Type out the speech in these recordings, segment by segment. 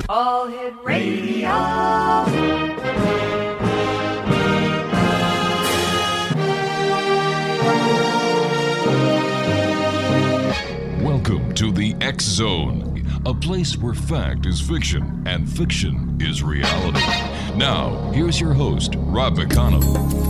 All Hit Radio. Welcome to the X Zone, a place where fact is fiction and fiction is reality. Now, here's your host, Rob McConnell.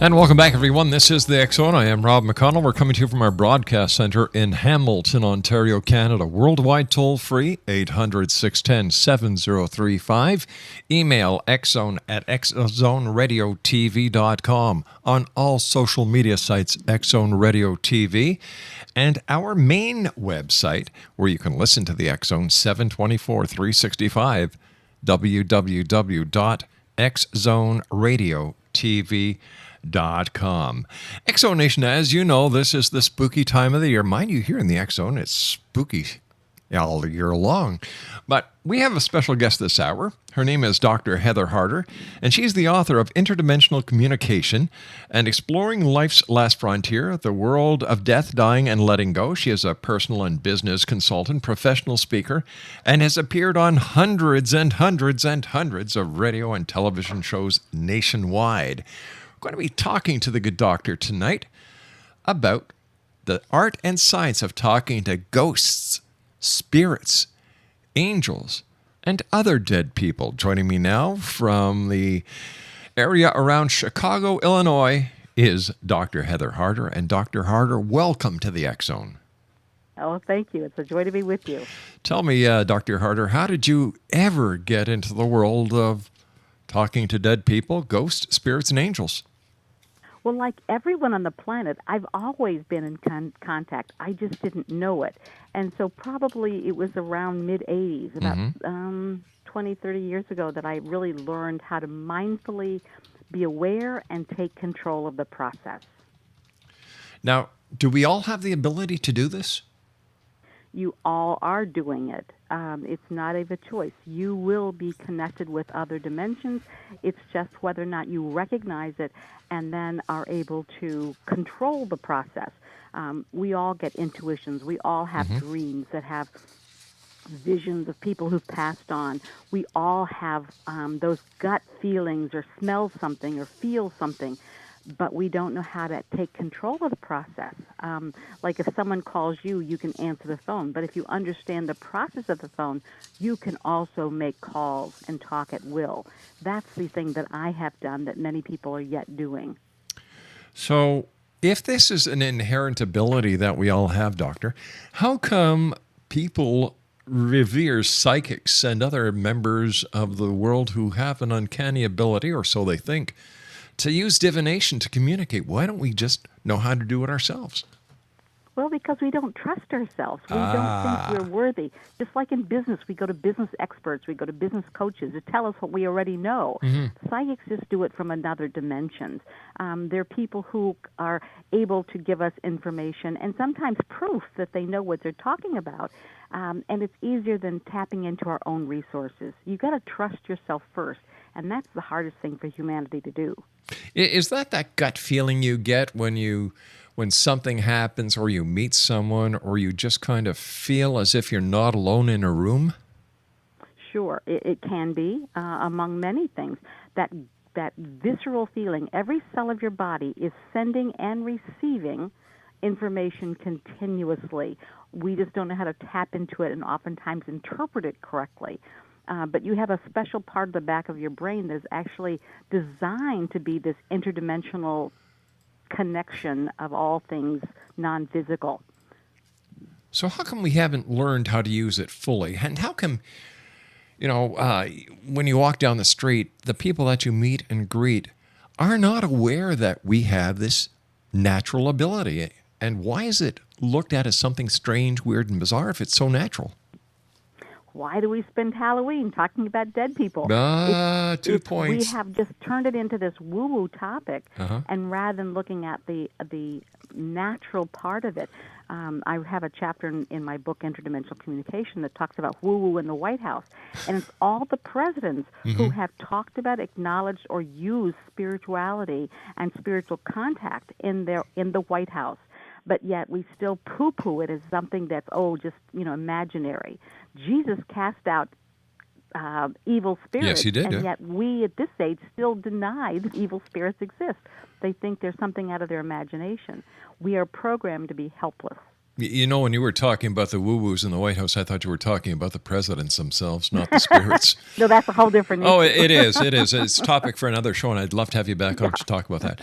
And welcome back, everyone. This is the X Zone. I am Rob McConnell. We're coming to you from our broadcast center in Hamilton, Ontario, Canada. Worldwide toll-free, 800-610-7035. Email xzone@xzoneradiotv.com. On all social media sites, X-Zone Radio TV. And our main website, where you can listen to the X Zone 7/24/365, www.xzoneradiotv.com. X Zone Nation, as you know, this is the spooky time of the year. Mind you, here in the X Zone, it's spooky all year long. But we have a special guest this hour. Her name is Dr. Heather Harder, and she's the author of Interdimensional Communication and Exploring Life's Last Frontier, The World of Death, Dying, and Letting Go. She is a personal and business consultant, professional speaker, and has appeared on hundreds and hundreds and hundreds of radio and television shows nationwide. We're going to be talking to the good doctor tonight about the art and science of talking to ghosts, spirits, angels, and other dead people. Joining me now from the area around Chicago, Illinois, is Dr. Heather Harder. And Dr. Harder, welcome to the X Zone. Oh, thank you. It's a joy to be with you. Tell me, Dr. Harder, how did you ever get into the world of talking to dead people, ghosts, spirits, and angels? Well, like everyone on the planet, I've always been in contact. I just didn't know it. And so probably it was around mid-'80s, about 20, 30 years ago, that I really learned how to mindfully be aware and take control of the process. Now, do we all have the ability to do this? You all are doing it. It's not a choice. You will be connected with other dimensions. It's just whether or not you recognize it and then are able to control the process. We all get intuitions. We all have dreams that have visions of people who've passed on. We all have those gut feelings or smell something or feel something, but we don't know how to take control of the process. Like if someone calls you, you can answer the phone. But if you understand the process of the phone, you can also make calls and talk at will. That's the thing that I have done that many people are yet doing. So if this is an inherent ability that we all have, Doctor, how come people revere psychics and other members of the world who have an uncanny ability, or so they think, to use divination to communicate? Why don't we just know how to do it ourselves? Well, because we don't trust ourselves. We don't think we're worthy. Just like in business, we go to business experts, we go to business coaches to tell us what we already know. Psychics just do it from another dimension. They're people who are able to give us information and sometimes proof that they know what they're talking about. And it's easier than tapping into our own resources. You've got to trust yourself first, and that's the hardest thing for humanity to do. Is that gut feeling you get when something happens, or you meet someone, or you just kind of feel as if you're not alone in a room? Sure, it can be, among many things. That visceral feeling, every cell of your body is sending and receiving information continuously. We just don't know how to tap into it and oftentimes interpret it correctly. But you have a special part of the back of your brain that is actually designed to be this interdimensional connection of all things non-physical. So how come we haven't learned how to use it fully? And how come, when you walk down the street, the people that you meet and greet are not aware that we have this natural ability? And why is it looked at as something strange, weird, and bizarre if it's so natural? why do we spend Halloween talking about dead people? 2 points. We have just turned it into this woo-woo topic, Uh-huh. and rather than looking at the natural part of it, I have a chapter in my book, Interdimensional Communication, that talks about woo-woo in the White House. And it's all the presidents who have talked about, acknowledged, or used spirituality and spiritual contact in the White House. But yet we still poo-poo it as something that's, just, imaginary. Jesus cast out evil spirits. Yes, he did. And Yeah. yet we at this age still deny that evil spirits exist. They think there's something out of their imagination. We are programmed to be helpless. When you were talking about the woo-woos in the White House, I thought you were talking about the presidents themselves, not the spirits. No, that's a whole different issue. Oh, it is. It's a topic for another show, and I'd love to have you back on to talk about that.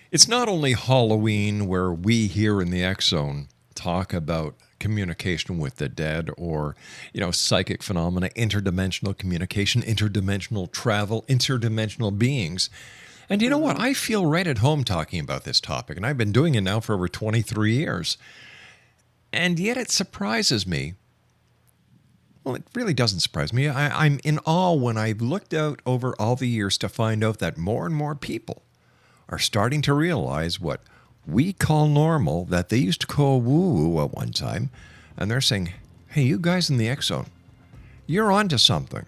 It's not only Halloween where we here in the X Zone talk about communication with the dead or, psychic phenomena, interdimensional communication, interdimensional travel, interdimensional beings. And you know what? I feel right at home talking about this topic, and I've been doing it now for over 23 years. And yet it surprises me. Well, it really doesn't surprise me. I'm in awe when I've looked out over all the years to find out that more and more people are starting to realize what we call normal, that they used to call woo-woo at one time, and they're saying, hey, you guys in the X Zone, you're onto something.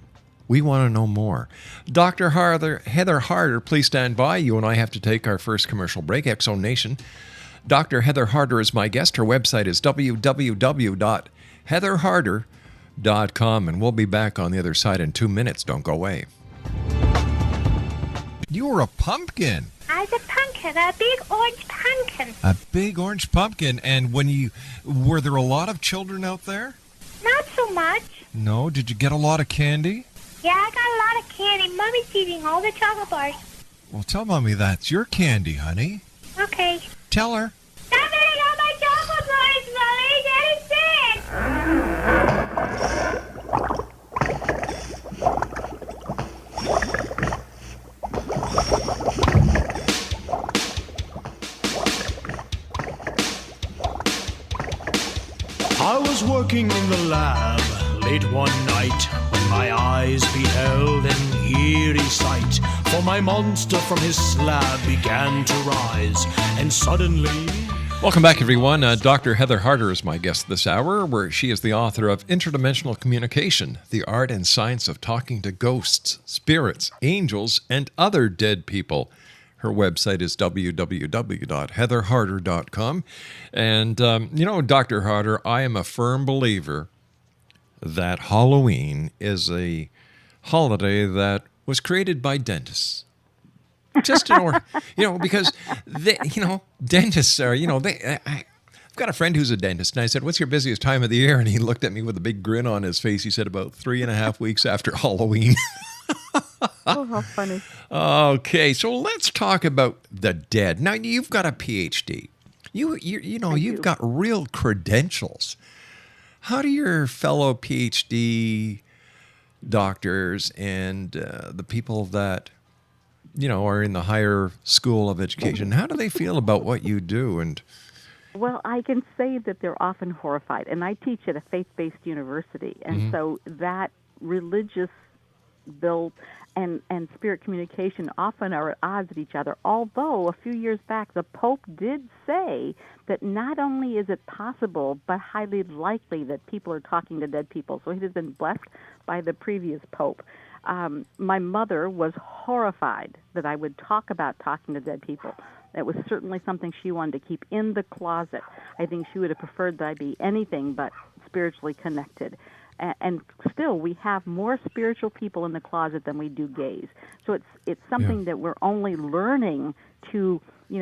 We want to know more. Dr. Heather Harder, please stand by. You and I have to take our first commercial break. X Zone Nation. Dr. Heather Harder is my guest. Her website is www.heatherharder.com, and we'll be back on the other side in 2 minutes. Don't go away. You were a pumpkin. I was a pumpkin, a big orange pumpkin. A big orange pumpkin. And were there a lot of children out there? Not so much. No? Did you get a lot of candy? Yeah, I got a lot of candy. Mommy's eating all the chocolate bars. Well, tell Mommy that's your candy, honey. Okay. Tell her. Stop eating all my chocolate bars, Mommy. Daddy's sick. I was working in the lab late one night when my eyes beheld an eerie sight. For my monster from his slab began to rise, and suddenly... Welcome back, everyone. Dr. Heather Harder is my guest this hour, where she is the author of Interdimensional Communication, the art and science of talking to ghosts, spirits, angels, and other dead people. Her website is www.heatherharder.com. And, Dr. Harder, I am a firm believer that Halloween is a holiday that was created by dentists. Just in order, because, dentists are, I've got a friend who's a dentist, and I said, what's your busiest time of the year? And he looked at me with a big grin on his face. He said, about 3.5 weeks after Halloween. Oh, how funny. Okay, so let's talk about the dead. Now, you've got a PhD. You've got real credentials. How do your fellow PhD doctors and the people that, are in the higher school of education, how do they feel about what you do? And Well, I can say that they're often horrified. And I teach at a faith-based university. And so that religious build and spirit communication often are at odds with each other, although a few years back the Pope did say that not only is it possible, but highly likely that people are talking to dead people. So he has been blessed by the previous Pope. My mother was horrified that I would talk about talking to dead people. It was certainly something she wanted to keep in the closet. I think she would have preferred that I be anything but spiritually connected. And still, we have more spiritual people in the closet than we do gays. So it's something that we're only learning to,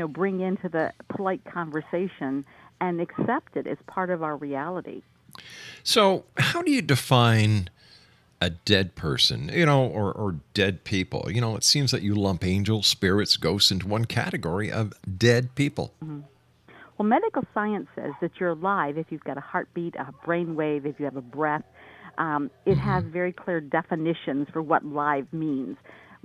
bring into the polite conversation and accept it as part of our reality. So how do you define a dead person, or dead people? It seems that you lump angels, spirits, ghosts into one category of dead people. Mm-hmm. Well, medical science says that you're alive if you've got a heartbeat, a brain wave, if you have a breath. It has very clear definitions for what live means.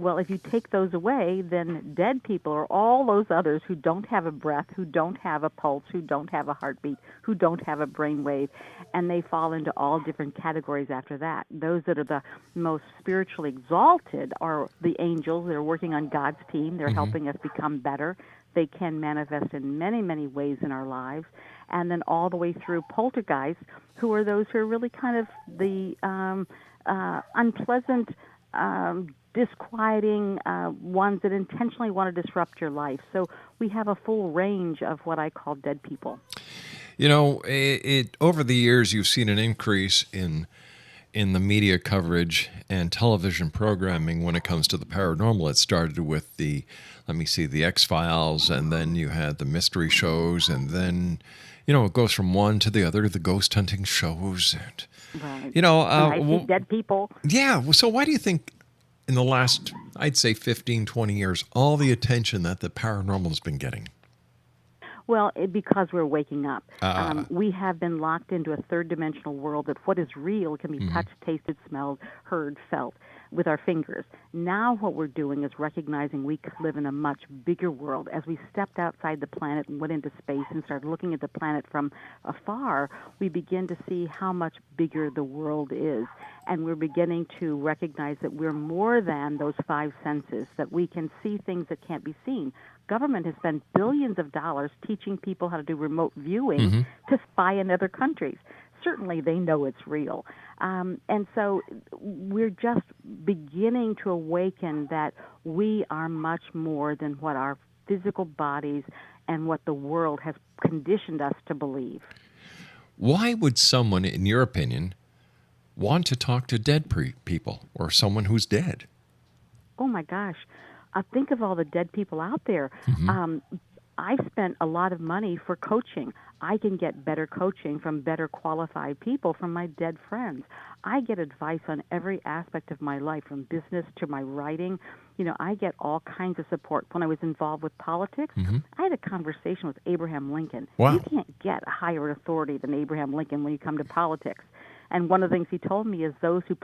Well, if you take those away, then dead people are all those others who don't have a breath, who don't have a pulse, who don't have a heartbeat, who don't have a brainwave, and they fall into all different categories after that. Those that are the most spiritually exalted are the angels. They're working on God's team. They're helping us become better. They can manifest in many, many ways in our lives. And then all the way through poltergeists, who are those who are really kind of the unpleasant, disquieting ones that intentionally want to disrupt your life. So we have a full range of what I call dead people. You know, over the years, you've seen an increase in the media coverage and television programming when it comes to the paranormal. It started with the X-Files, and then you had the mystery shows, and then, it goes from one to the other, the ghost hunting shows. And, right. And I see dead people. Yeah. So why do you think in the last, I'd say 15, 20 years, all the attention that the paranormal has been getting? Well, because we're waking up. We have been locked into a third-dimensional world that what is real can be touched, tasted, smelled, heard, felt with our fingers. Now what we're doing is recognizing we could live in a much bigger world. As we stepped outside the planet and went into space and started looking at the planet from afar, we begin to see how much bigger the world is. And we're beginning to recognize that we're more than those five senses, that we can see things that can't be seen. Government has spent billions of dollars teaching people how to do remote viewing to spy in other countries. Certainly they know it's real. And so we're just beginning to awaken that we are much more than what our physical bodies and what the world has conditioned us to believe. Why would someone, in your opinion, want to talk to dead people or someone who's dead? Oh, my gosh. Think of all the dead people out there. I've spent a lot of money for coaching. I can get better coaching from better qualified people from my dead friends. I get advice on every aspect of my life, from business to my writing. I get all kinds of support. When I was involved with politics, I had a conversation with Abraham Lincoln. Wow. You can't get a higher authority than Abraham Lincoln when you come to politics. And one of the things he told me is those who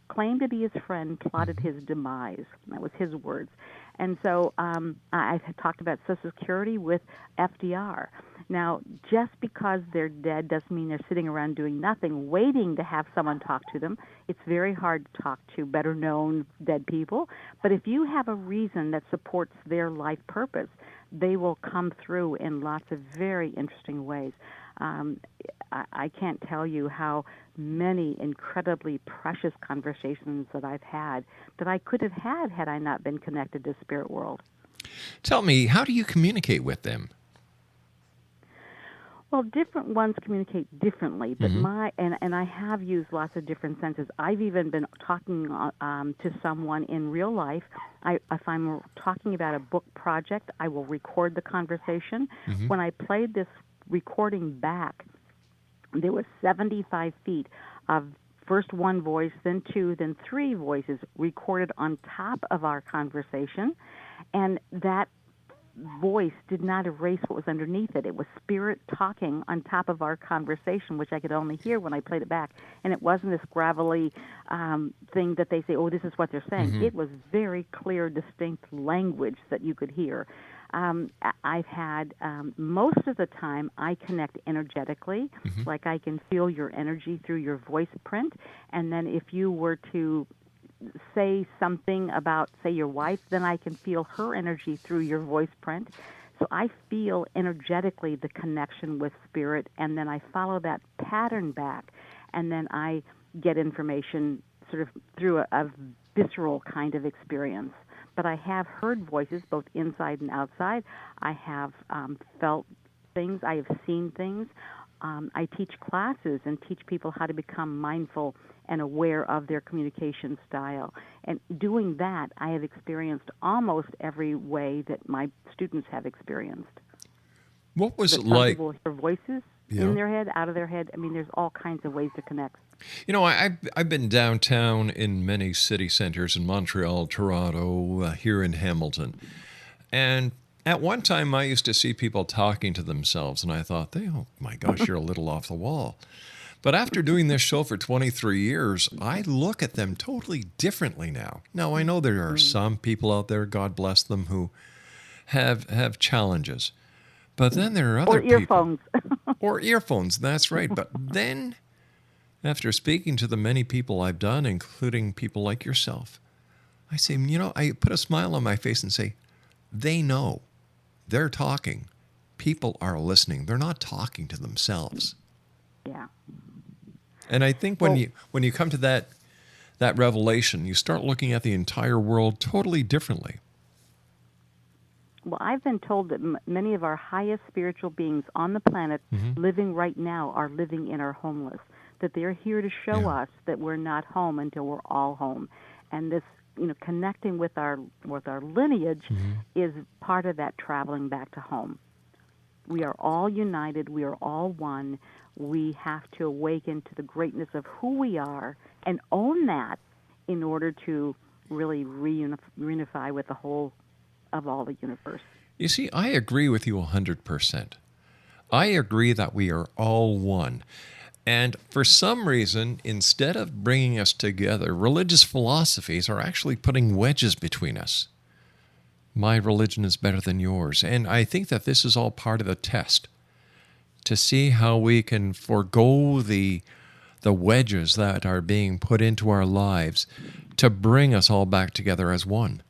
claimed to be his friend plotted his demise. That was his words. And so I've talked about Social Security with FDR. Now, just because they're dead doesn't mean they're sitting around doing nothing, waiting to have someone talk to them. It's very hard to talk to better-known dead people. But if you have a reason that supports their life purpose, they will come through in lots of very interesting ways. I can't tell you how many incredibly precious conversations that I've had that I could have had I not been connected to spirit world. Tell me, how do you communicate with them? Well, different ones communicate differently, but and I have used lots of different senses. I've even been talking to someone in real life. If I'm talking about a book project, I will record the conversation. When I played this recording back, there was 75 feet of first one voice, then two, then three voices recorded on top of our conversation, and that voice did not erase what was underneath it. It was spirit talking on top of our conversation, which I could only hear when I played it back. And it wasn't this gravelly thing that they say, oh, this is what they're saying. It was very clear, distinct language that you could hear. I've had, most of the time, I connect energetically, like I can feel your energy through your voice print. And then if you were to say something about, say, your wife, then I can feel her energy through your voice print. So I feel energetically the connection with spirit, and then I follow that pattern back, and then I get information sort of through a visceral kind of experience. But I have heard voices both inside and outside. I have felt things. I have seen things. I teach classes and teach people how to become mindful and aware of their communication style. And doing that, I have experienced almost every way that my students have experienced. What was it Some like? people hear voices in their head, out of their head. I mean, there's all kinds of ways to connect. You know, I've been downtown in many city centers in Montreal, Toronto, here in Hamilton. And at one time, I used to see people talking to themselves, and I thought, oh, my gosh, you're a little off the wall. But after doing this show for 23 years, I look at them totally differently now. Now, I know there are some people out there, God bless them, who have challenges. But then there are other Or earphones. people. Or earphones, that's right. But then, after speaking to the many people I've done, including people like yourself, I say, I put a smile on my face and say, they know. They're talking. People are listening. They're not talking to themselves. Yeah. And I think when you come to that revelation, you start looking at the entire world totally differently. Well, I've been told that many of our highest spiritual beings on the planet living right now are living in our homeless, that they're here to show us that we're not home until we're all home. And this, connecting with our lineage is part of that traveling back to home. We are all united. We are all one. We have to awaken to the greatness of who we are and own that in order to really reunify with the whole of all the universe. You see, I agree with you 100%. I agree that we are all one. And for some reason, instead of bringing us together, religious philosophies are actually putting wedges between us. My religion is better than yours. And I think that this is all part of the test to see how we can forego the wedges that are being put into our lives to bring us all back together as one.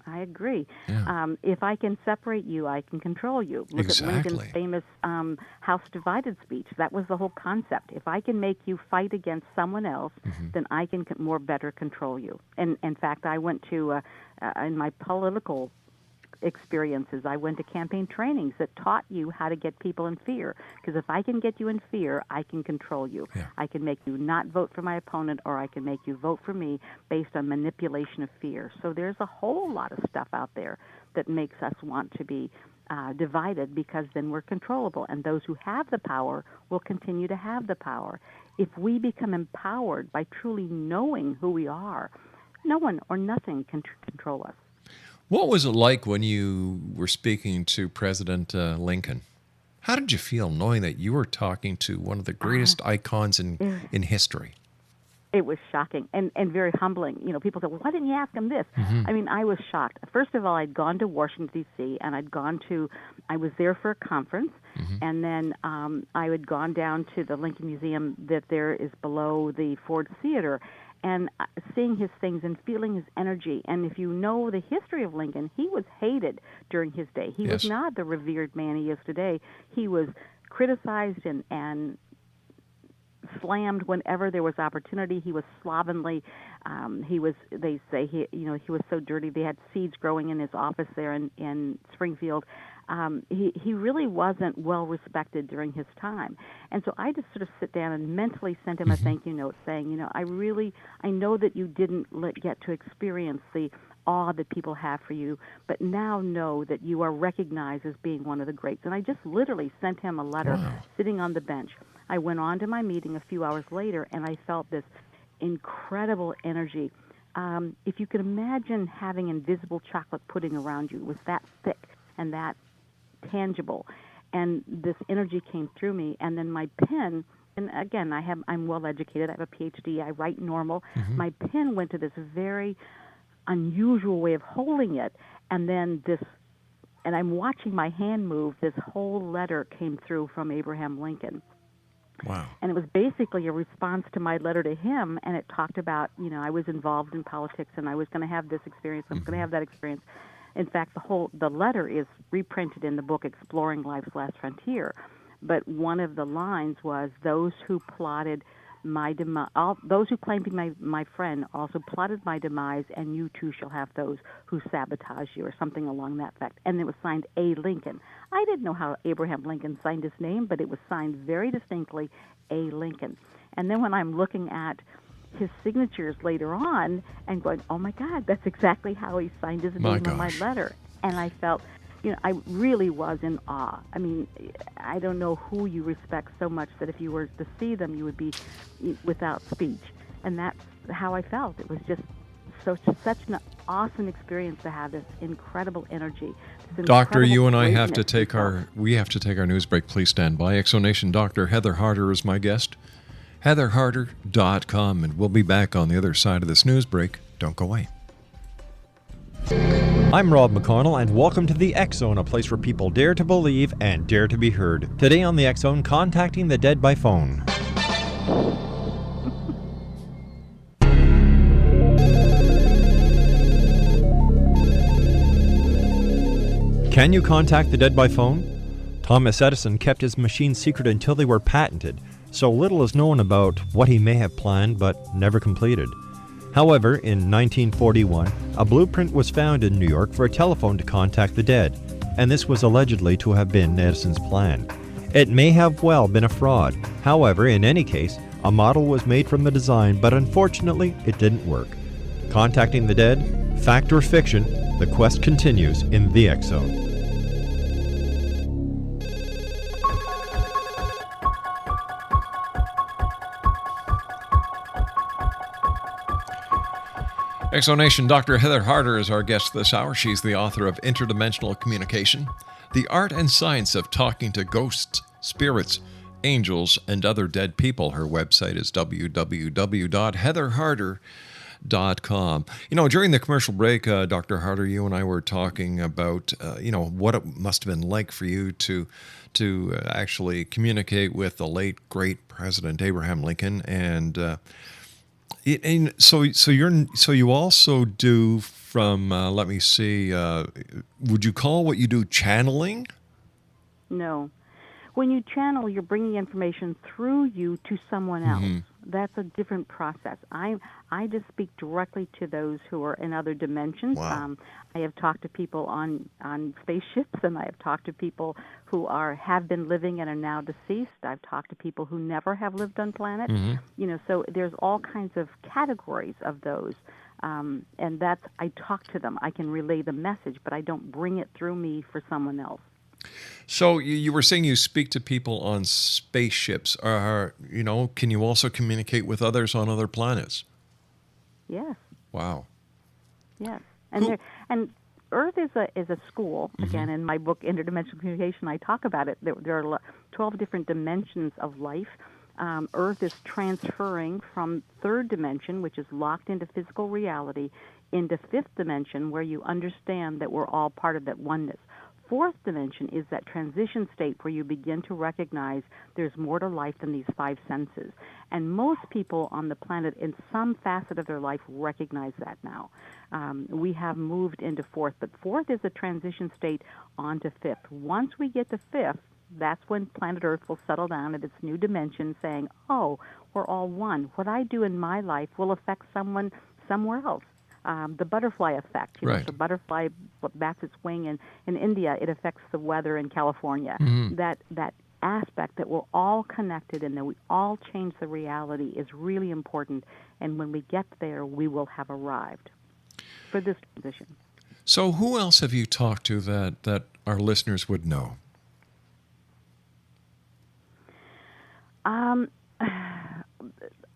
I agree. Yeah. If I can separate you, I can control you. Look at Lincoln's famous House Divided speech. That was the whole concept. If I can make you fight against someone else, then I can better control you. And in fact, I went to, in my political experiences, I went to campaign trainings that taught you how to get people in fear. Because if I can get you in fear, I can control you. Yeah. I can make you not vote for my opponent, or I can make you vote for me based on manipulation of fear. So there's a whole lot of stuff out there that makes us want to be divided, because then we're controllable. And those who have the power will continue to have the power. If we become empowered by truly knowing who we are, no one or nothing can control us. What was it like when you were speaking to President Lincoln? How did you feel knowing that you were talking to one of the greatest icons in history? It was shocking and very humbling. People said, well, why didn't you ask him this? I mean, I was shocked. First of all, I'd gone to Washington, D.C., and I was there for a conference, and then I had gone down to the Lincoln Museum that there is below the Ford Theater, and seeing his things and feeling his energy. And if you know the history of Lincoln, he was hated during his day. He was not the revered man he is today. He was criticized and slammed whenever there was opportunity. He was slovenly. They say he was so dirty. They had seeds growing in his office there in Springfield. He really wasn't well respected during his time. And so I just sort of sit down and mentally sent him a thank you note saying, I know that you didn't get to experience the awe that people have for you, but now know that you are recognized as being one of the greats. And I just literally sent him a letter sitting on the bench. I went on to my meeting a few hours later, and I felt this incredible energy. If you could imagine having invisible chocolate pudding around you, it was that thick and that tangible, and this energy came through me. And then my pen, and again, I'm well educated. I have a PhD. I write normal. My pen went to this very unusual way of holding it, and then and I'm watching my hand move. This whole letter came through from Abraham Lincoln. Wow. And it was basically a response to my letter to him, and it talked about, I was involved in politics, and I was going to have this experience, I was going to have that experience. In fact, the letter is reprinted in the book Exploring Life's Last Frontier. But one of the lines was, those who plotted my demise, those who claimed to be my friend also plotted my demise, and you too shall have those who sabotage you, or something along that effect. And it was signed A. Lincoln. I didn't know how Abraham Lincoln signed his name, but it was signed very distinctly A. Lincoln. And then when I'm looking at his signatures later on and going, oh my God, that's exactly how he signed his name on my letter. And I felt, I really was in awe. I mean, I don't know who you respect so much that if you were to see them, you would be without speech. And that's how I felt. It was just such an awesome experience to have this incredible energy. This Doctor, incredible you and I have to greatness take our news break. Please stand by. Exonation Dr. Heather Harder is my guest. HeatherHarder.com, and we'll be back on the other side of this news break. Don't go away. I'm Rob McConnell, and welcome to the X Zone, a place where people dare to believe and dare to be heard. Today on the X Zone, contacting the dead by phone. Can you contact the dead by phone? Thomas Edison kept his machine secret until they were patented, so little is known about what he may have planned but never completed. However, in 1941, a blueprint was found in New York for a telephone to contact the dead, and this was allegedly to have been Edison's plan. It may have well been a fraud. However, in any case, a model was made from the design, but unfortunately, it didn't work. Contacting the dead, fact or fiction, the quest continues in the X Zone. Exonation Dr. Heather Harder is our guest this hour. She's the author of Interdimensional Communication, The Art and Science of Talking to Ghosts, Spirits, Angels, and Other Dead People. Her website is www.heatherharder.com. You know, during the commercial break, Dr. Harder, you and I were talking about, what it must have been like for you to actually communicate with the late, great President Abraham Lincoln, and so you also do from let me see. Would you call what you do channeling? No. When you channel, you're bringing information through you to someone else. Mm-hmm. That's a different process. I just speak directly to those who are in other dimensions. Wow. I have talked to people on spaceships, and I have talked to people who have been living and are now deceased. I've talked to people who never have lived on planet. Mm-hmm. So there's all kinds of categories of those. And that's, I talk to them. I can relay the message, but I don't bring it through me for someone else. So you were saying you speak to people on spaceships. Can you also communicate with others on other planets? Yes. Wow. Yes. And Earth is a school. Mm-hmm. Again, in my book Interdimensional Communication, I talk about it. There are 12 different dimensions of life. Earth is transferring from third dimension, which is locked into physical reality, into fifth dimension, where you understand that we're all part of that oneness. Fourth dimension is that transition state where you begin to recognize there's more to life than these five senses. And most people on the planet in some facet of their life recognize that now. We have moved into fourth, but fourth is a transition state onto fifth. Once we get to fifth, that's when planet Earth will settle down at its new dimension saying, oh, we're all one. What I do in my life will affect someone somewhere else. The butterfly effect. Right. So butterfly bats its wing in India, it affects the weather in California. Mm-hmm. That aspect that we're all connected and that we all change the reality is really important. And when we get there, we will have arrived for this transition. So who else have you talked to that our listeners would know?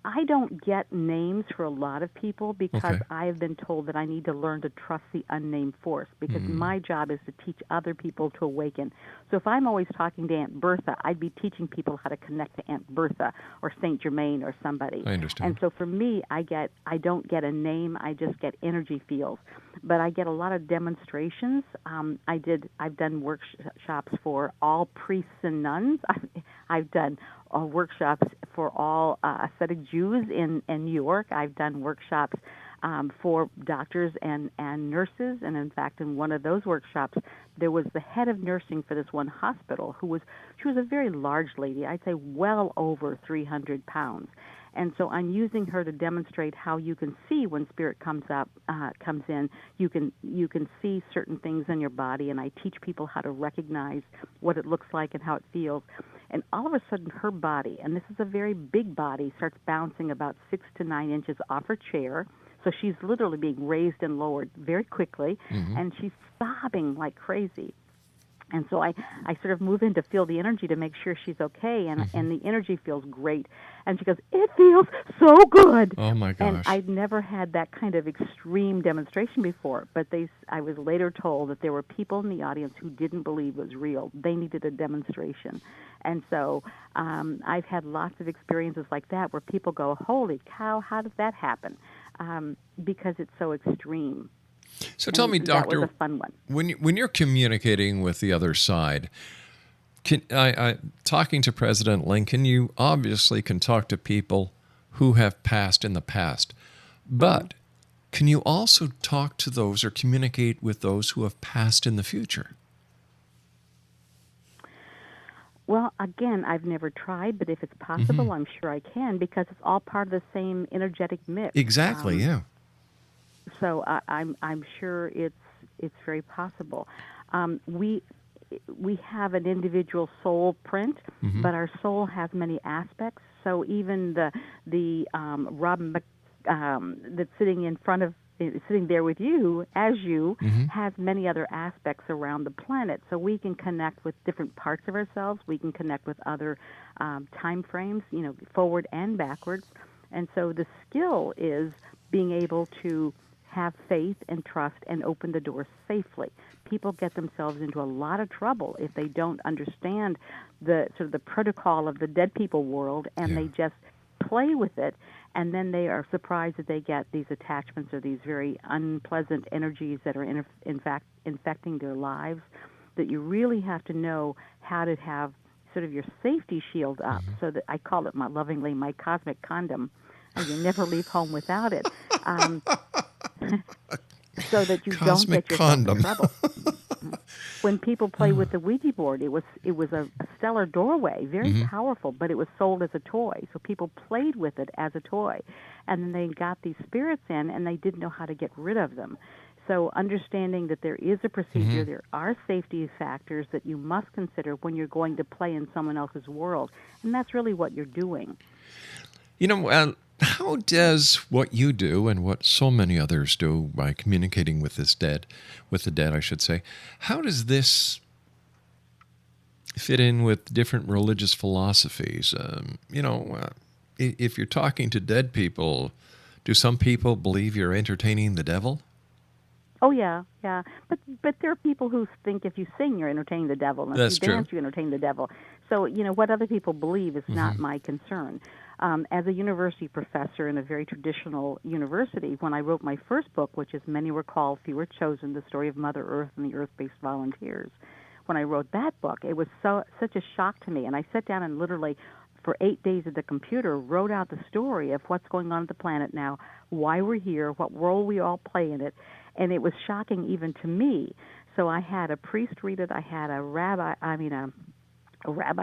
I don't get names for a lot of people because Okay. I have been told that I need to learn to trust the unnamed force because my job is to teach other people to awaken. So if I'm always talking to Aunt Bertha, I'd be teaching people how to connect to Aunt Bertha or Saint Germain or somebody. I understand. And so for me, I don't get a name, I just get energy fields. But I get a lot of demonstrations. I've done workshops for all priests and nuns. I've done workshops for all ascetic Jews in New York. I've done workshops for doctors and nurses. And in fact, in one of those workshops, there was the head of nursing for this one hospital she was a very large lady. I'd say well over 300 pounds. And so I'm using her to demonstrate how you can see when spirit comes in. You can see certain things in your body, and I teach people how to recognize what it looks like and how it feels. And all of a sudden, her body, and this is a very big body, starts bouncing about 6 to 9 inches off her chair. So she's literally being raised and lowered very quickly, and she's sobbing like crazy. And so I sort of move in to feel the energy to make sure she's okay, and the energy feels great. And she goes, "It feels so good." Oh my gosh. And I'd never had that kind of extreme demonstration before, but I was later told that there were people in the audience who didn't believe it was real. They needed a demonstration. And so I've had lots of experiences like that where people go, "Holy cow, how did that happen?" Because it's so extreme. So tell me, Doctor, that was a fun one. when you're communicating with the other side, talking to President Lincoln, you obviously can talk to people who have passed in the past, but can you also talk to those or communicate with those who have passed in the future? Well, again, I've never tried, but if it's possible, I'm sure I can, because it's all part of the same energetic mix. Exactly, yeah. So I'm sure it's very possible. We have an individual soul print, but our soul has many aspects. So even the Robin that's sitting there with you as you has many other aspects around the planet. So we can connect with different parts of ourselves. We can connect with other time frames, forward and backwards. And so the skill is being able to have faith and trust and open the door safely. People get themselves into a lot of trouble if they don't understand the sort of the protocol of the dead people world, and they just play with it, and then they are surprised that they get these attachments or these very unpleasant energies that are in fact infecting their lives. That you really have to know how to have sort of your safety shield up, so that I call it lovingly my cosmic condom. You never leave home without it. So that you Cosmic don't get yourself condom. in trouble. When people play with the Ouija board, it was a stellar doorway, very powerful, but it was sold as a toy. So people played with it as a toy, and then they got these spirits in, and they didn't know how to get rid of them. So understanding that there is a procedure, there are safety factors that you must consider when you're going to play in someone else's world, and that's really what you're doing. How does what you do and what so many others do by communicating with the dead, I should say, how does this fit in with different religious philosophies? If you're talking to dead people, do some people believe you're entertaining the devil? Oh, yeah. But there are people who think if you sing, you're entertaining the devil. And That's if you dance, you entertain the devil. So, what other people believe is not my concern. As a university professor in a very traditional university, when I wrote my first book, which is Many Were Called, Few Were Chosen, The Story of Mother Earth and the Earth-Based Volunteers, when I wrote that book, it was such a shock to me. And I sat down and literally, for 8 days at the computer, wrote out the story of what's going on at the planet now, why we're here, what role we all play in it. And it was shocking even to me. So I had a priest read it. I had a rabbi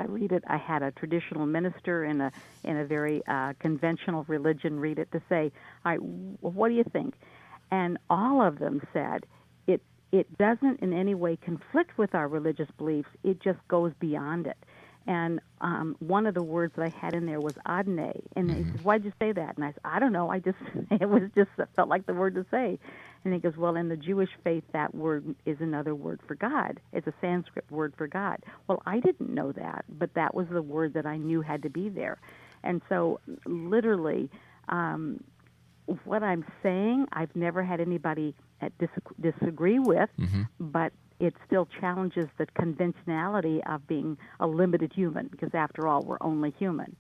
read it. I had a traditional minister in a very conventional religion read it to say, all right, what do you think? And all of them said, it doesn't in any way conflict with our religious beliefs. It just goes beyond it. And one of the words that I had in there was adne. And he said, why'd you say that? And I said, I don't know. It felt like the word to say. And he goes, well, in the Jewish faith, that word is another word for God. It's a Sanskrit word for God. Well, I didn't know that, but that was the word that I knew had to be there. And so literally, what I'm saying, I've never had anybody disagree with, but it still challenges the conventionality of being a limited human, because after all, we're only human.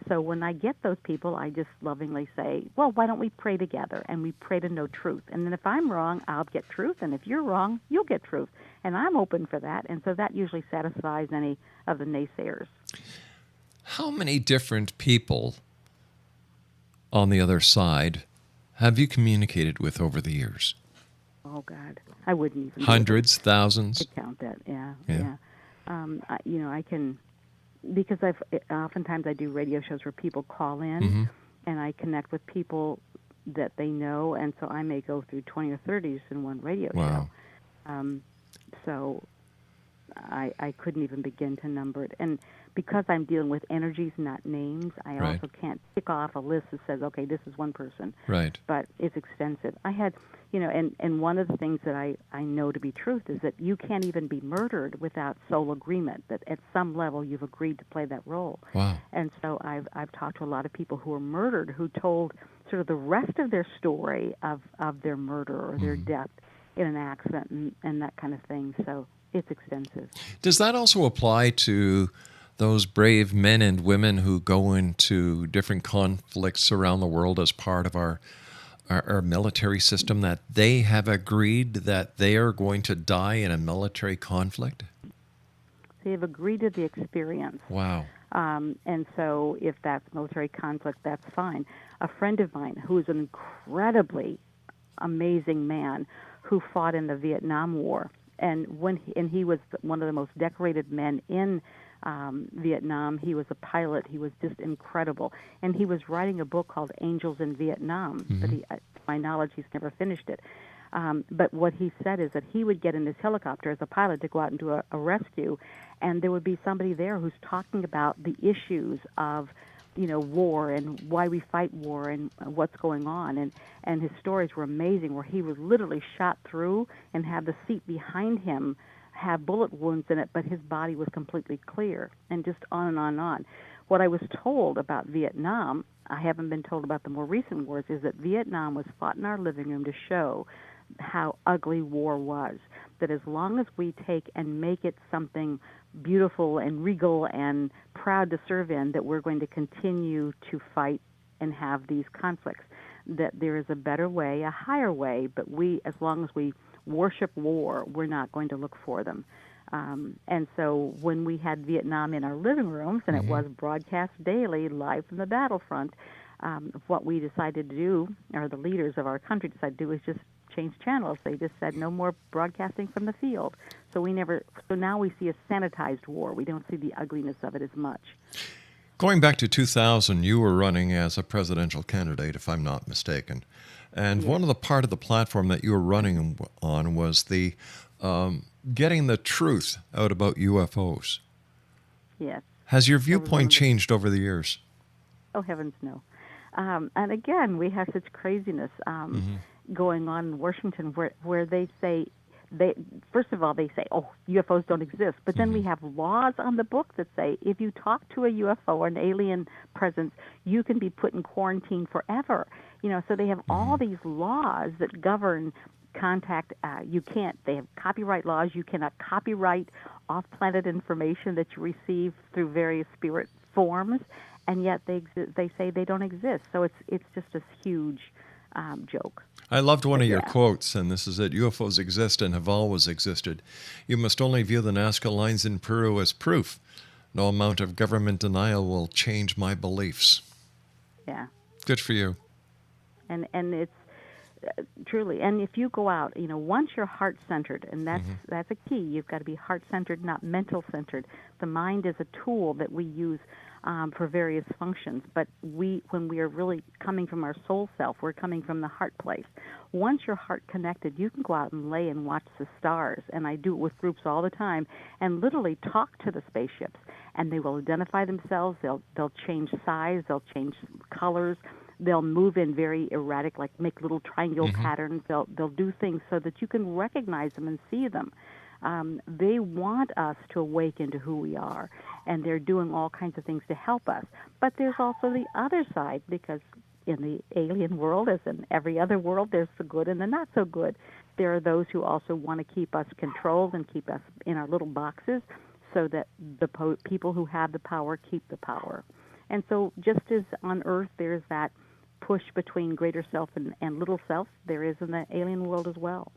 So when I get those people, I just lovingly say, well, why don't we pray together? And we pray to know truth. And then if I'm wrong, I'll get truth. And if you're wrong, you'll get truth. And I'm open for that. And so that usually satisfies any of the naysayers. How many different people on the other side have you communicated with over the years? Oh, God. I wouldn't even. Hundreds, thousands? To count that, yeah. I can, because oftentimes I do radio shows where people call in, and I connect with people that they know, and so I may go through 20 or 30 in one radio show. So I couldn't even begin to number it. And because I'm dealing with energies, not names, I also can't tick off a list that says, okay, this is one person. Right. But it's extensive. I had And one of the things that I know to be truth is that you can't even be murdered without soul agreement, that at some level you've agreed to play that role. Wow. And so I've talked to a lot of people who were murdered who told sort of the rest of their story of their murder or their death in an accident and that kind of thing. So it's extensive. Does that also apply to those brave men and women who go into different conflicts around the world as part of our military system, that they have agreed that they are going to die in a military conflict? They have agreed to the experience. Wow. And so if that's military conflict, that's fine. A friend of mine who is an incredibly amazing man who fought in the Vietnam War, and he was one of the most decorated men in Vietnam. He was a pilot. He was just incredible. And he was writing a book called Angels in Vietnam, but to my knowledge, he's never finished it. But what he said is that he would get in his helicopter as a pilot to go out and do a rescue, and there would be somebody there who's talking about the issues of, war and why we fight war and what's going on. And his stories were amazing, where he was literally shot through and had the seat behind him have bullet wounds in it, but his body was completely clear, and just on and on and on. What I was told about Vietnam, I haven't been told about the more recent wars, is that Vietnam was fought in our living room to show how ugly war was. That as long as we take and make it something beautiful and regal and proud to serve in, that we're going to continue to fight and have these conflicts. That there is a better way, a higher way, but as long as we worship war, we're not going to look for them. And so when we had Vietnam in our living rooms, and it was broadcast daily, live from the battlefront, what we decided to do, or the leaders of our country decided to do, is just change channels. They just said no more broadcasting from the field. So now we see a sanitized war. We don't see the ugliness of it as much. Going back to 2000, you were running as a presidential candidate, if I'm not mistaken. And one of the part of the platform that you were running on was the getting the truth out about UFOs. Yes. Has your viewpoint changed over the years? Oh, heavens, no. And again, we have such craziness going on in Washington where they say, first of all, they say, oh, UFOs don't exist. But then we have laws on the book that say if you talk to a UFO or an alien presence, you can be put in quarantine forever. So they have all these laws that govern contact. They have copyright laws. You cannot copyright off-planet information that you receive through various spirit forms, and yet they say they don't exist. So it's just a huge joke. I loved one of your quotes, and this is it: UFOs exist and have always existed. You must only view the Nazca lines in Peru as proof. No amount of government denial will change my beliefs. Yeah. Good for you. And it's truly, and if you go out, once you're heart-centered, and that's a key, you've got to be heart-centered, not mental-centered. The mind is a tool that we use for various functions, but when we are really coming from our soul self, we're coming from the heart place. Once your heart connected, you can go out and lay and watch the stars, and I do it with groups all the time, and literally talk to the spaceships, and they will identify themselves. They'll change size, they'll change colors, they'll move in very erratic, like make little triangle patterns. They'll do things so that you can recognize them and see them. They want us to awaken to who we are, and they're doing all kinds of things to help us. But there's also the other side, because in the alien world, as in every other world, there's the good and the not so good. There are those who also want to keep us controlled and keep us in our little boxes so that the people who have the power keep the power. And so just as on Earth there's that push between greater self and little self, there is in the alien world as well.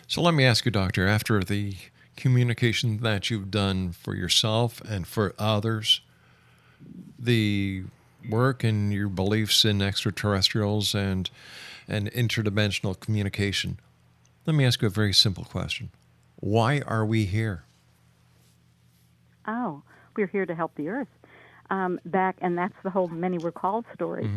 So let me ask you, Doctor, after the communication that you've done for yourself and for others, the work and your beliefs in extraterrestrials and interdimensional communication, let me ask you a very simple question. Why are we here? Oh, we're here to help the Earth. And that's the whole Many Were Called story.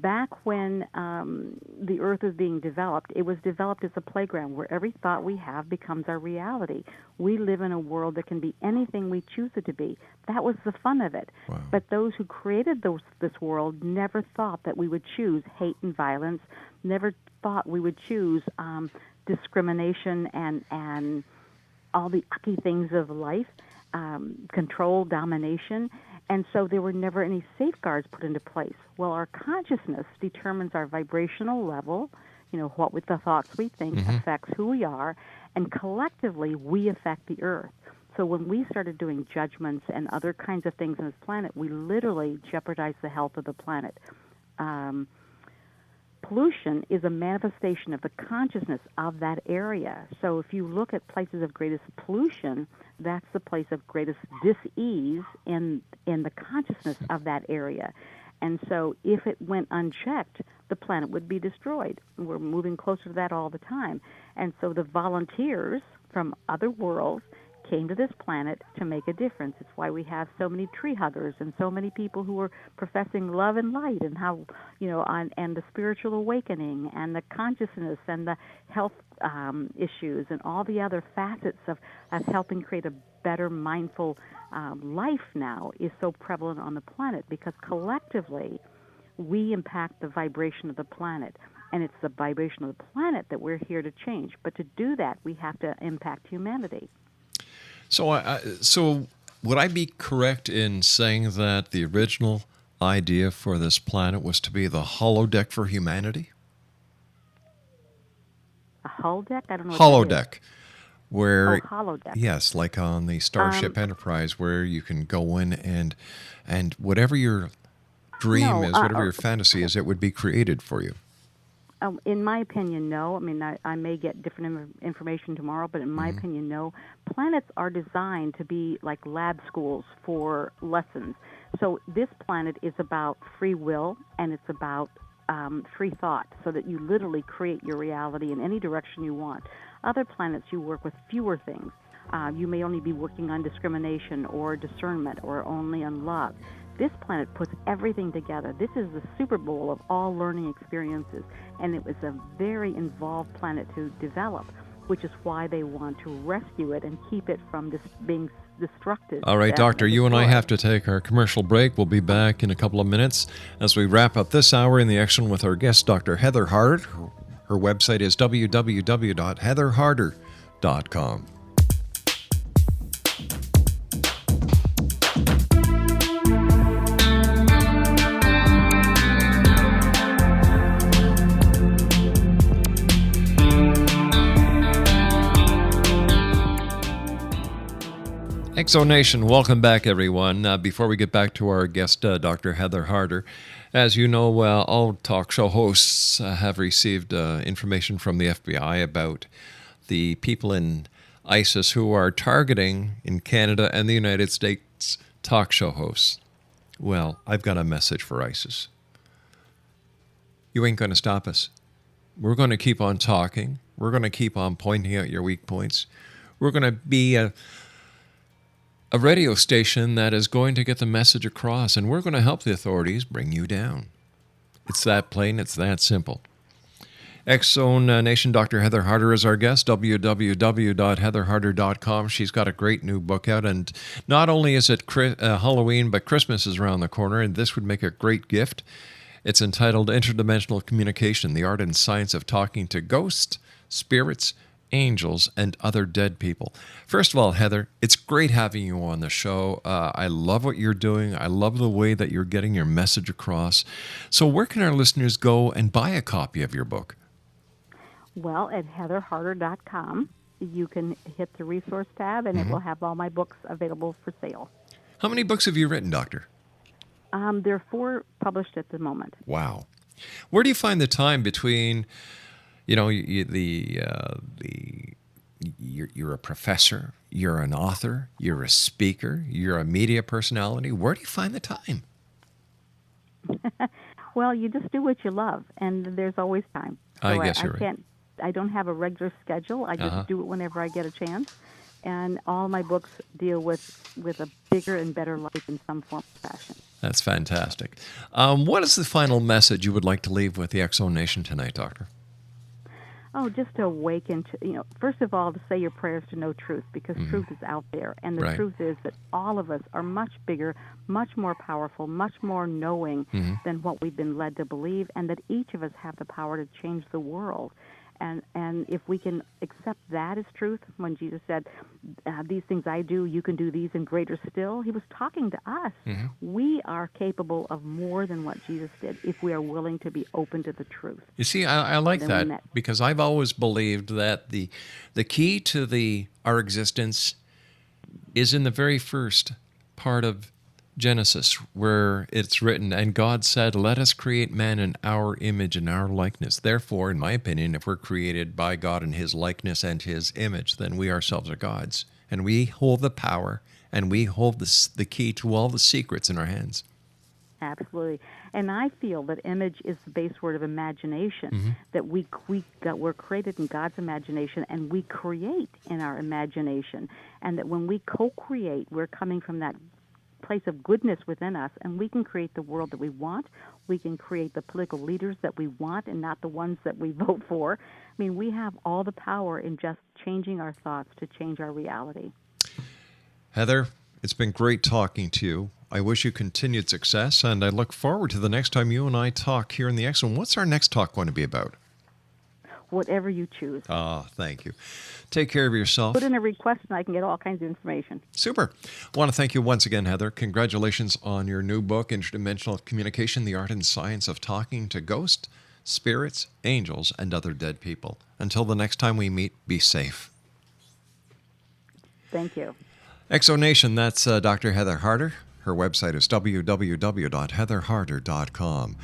Back when the Earth was being developed, it was developed as a playground where every thought we have becomes our reality. We live in a world that can be anything we choose it to be. That was the fun of it. Wow. But those who created this world never thought that we would choose hate and violence, never thought we would choose discrimination and all the icky things of life, control, domination. And so there were never any safeguards put into place. Well, our consciousness determines our vibrational level, what with the thoughts we think affects who we are, and collectively we affect the Earth. So when we started doing judgments and other kinds of things on this planet, we literally jeopardized the health of the planet. Pollution is a manifestation of the consciousness of that area. So if you look at places of greatest pollution, that's the place of greatest dis-ease in the consciousness of that area. And so if it went unchecked, the planet would be destroyed. We're moving closer to that all the time. And so the volunteers from other worlds came to this planet to make a difference. It's why we have so many tree huggers and so many people who are professing love and light and how, and the spiritual awakening and the consciousness and the health issues and all the other facets of helping create a better mindful life now is so prevalent on the planet because collectively we impact the vibration of the planet. And it's the vibration of the planet that we're here to change. But to do that, we have to impact humanity. So would I be correct in saying that the original idea for this planet was to be the holodeck for humanity? A holodeck? I don't know what that Holodeck. Where, holodeck. Yes, like on the Starship Enterprise, where you can go in and whatever your dream is, whatever your fantasy is, it would be created for you. In my opinion, no. I mean, I may get different information tomorrow, but in my opinion, no. Planets are designed to be like lab schools for lessons. So this planet is about free will, and it's about free thought, so that you literally create your reality in any direction you want. Other planets, you work with fewer things. You may only be working on discrimination or discernment or only on love. This planet puts everything together. This is the Super Bowl of all learning experiences, and it was a very involved planet to develop, which is why they want to rescue it and keep it from being destructive. All right, Doctor, you and I have to take our commercial break. We'll be back in a couple of minutes as we wrap up this hour in the action with our guest, Dr. Heather Harder. Her website is www.heatherharder.com. Exonation, welcome back, everyone. Before we get back to our guest, Dr. Heather Harder, as you know, all talk show hosts have received information from the FBI about the people in ISIS who are targeting in Canada and the United States talk show hosts. Well, I've got a message for ISIS. You ain't going to stop us. We're going to keep on talking. We're going to keep on pointing out your weak points. We're going to be a radio station that is going to get the message across, and we're going to help the authorities bring you down. It's that plain, it's that simple. X-Zone Nation, Dr. Heather Harder is our guest, www.heatherharder.com. She's got a great new book out, and not only is it Halloween, but Christmas is around the corner, and this would make a great gift. It's entitled Interdimensional Communication, the Art and Science of Talking to Ghosts, Spirits, Angels, and Other Dead People. First of all, Heather, it's great having you on the show. I love what you're doing. I love the way that you're getting your message across. So where can our listeners go and buy a copy of your book? Well, at heatherharder.com, you can hit the resource tab, and it will have all my books available for sale. How many books have you written, Doctor? There are 4 published at the moment. Wow. Where do you find the time between, you're a professor, you're an author, you're a speaker, you're a media personality. Where do you find the time? Well, you just do what you love, and there's always time. So I guess you're right. I don't have a regular schedule. I just do it whenever I get a chance. And all my books deal with a bigger and better life in some form or fashion. That's fantastic. What is the final message you would like to leave with the X Zone Nation tonight, Doctor? Oh, just to awaken to, first of all, to say your prayers to know truth, because truth is out there. And the Right. truth is that all of us are much bigger, much more powerful, much more knowing than what we've been led to believe, and that each of us have the power to change the world. And if we can accept that as truth, when Jesus said, these things I do, you can do these and greater still, he was talking to us. We are capable of more than what Jesus did if we are willing to be open to the truth. You see, I like Then we that met. because I've always believed that the key to our existence is in the very first part of Genesis, where it's written, and God said, let us create man in our image and our likeness. Therefore, in my opinion, if we're created by God in his likeness and his image, then we ourselves are God's. And we hold the power, and we hold the key to all the secrets in our hands. Absolutely. And I feel that image is the base word of imagination, that we're created in God's imagination, and we create in our imagination. And that when we co-create, we're coming from that place of goodness within us, and we can create the world that we want. We can create the political leaders that we want and not the ones that we vote for. I mean, we have all the power in just changing our thoughts to change our reality. Heather, it's been great talking to you. I wish you continued success, and I look forward to the next time you and I talk here in the X Zone. What's our next talk going to be about? Whatever you choose. Thank you. Take care of yourself. Put in a request and I can get all kinds of information. Super. I want to thank you once again, Heather. Congratulations on your new book, Interdimensional Communication, The Art and Science of Talking to Ghosts, Spirits, Angels, and Other Dead People. Until the next time we meet, be safe. Thank you. X Zone Nation, that's Dr. Heather Harder. Her website is www.heatherharder.com.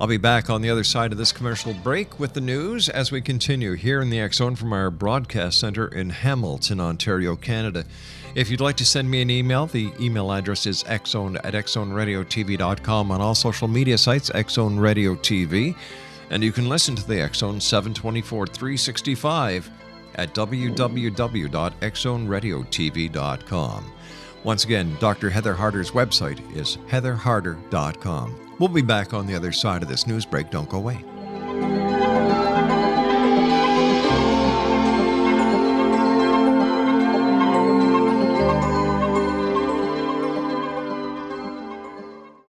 I'll be back on the other side of this commercial break with the news as we continue here in the X Zone from our broadcast center in Hamilton, Ontario, Canada. If you'd like to send me an email, the email address is xzone@xzoneradiotv.com, on all social media sites, X Zone Radio TV. And you can listen to the X Zone 724-365 at www.xzoneradiotv.com. Once again, Dr. Heather Harder's website is heatherharder.com. We'll be back on the other side of this news break. Don't go away.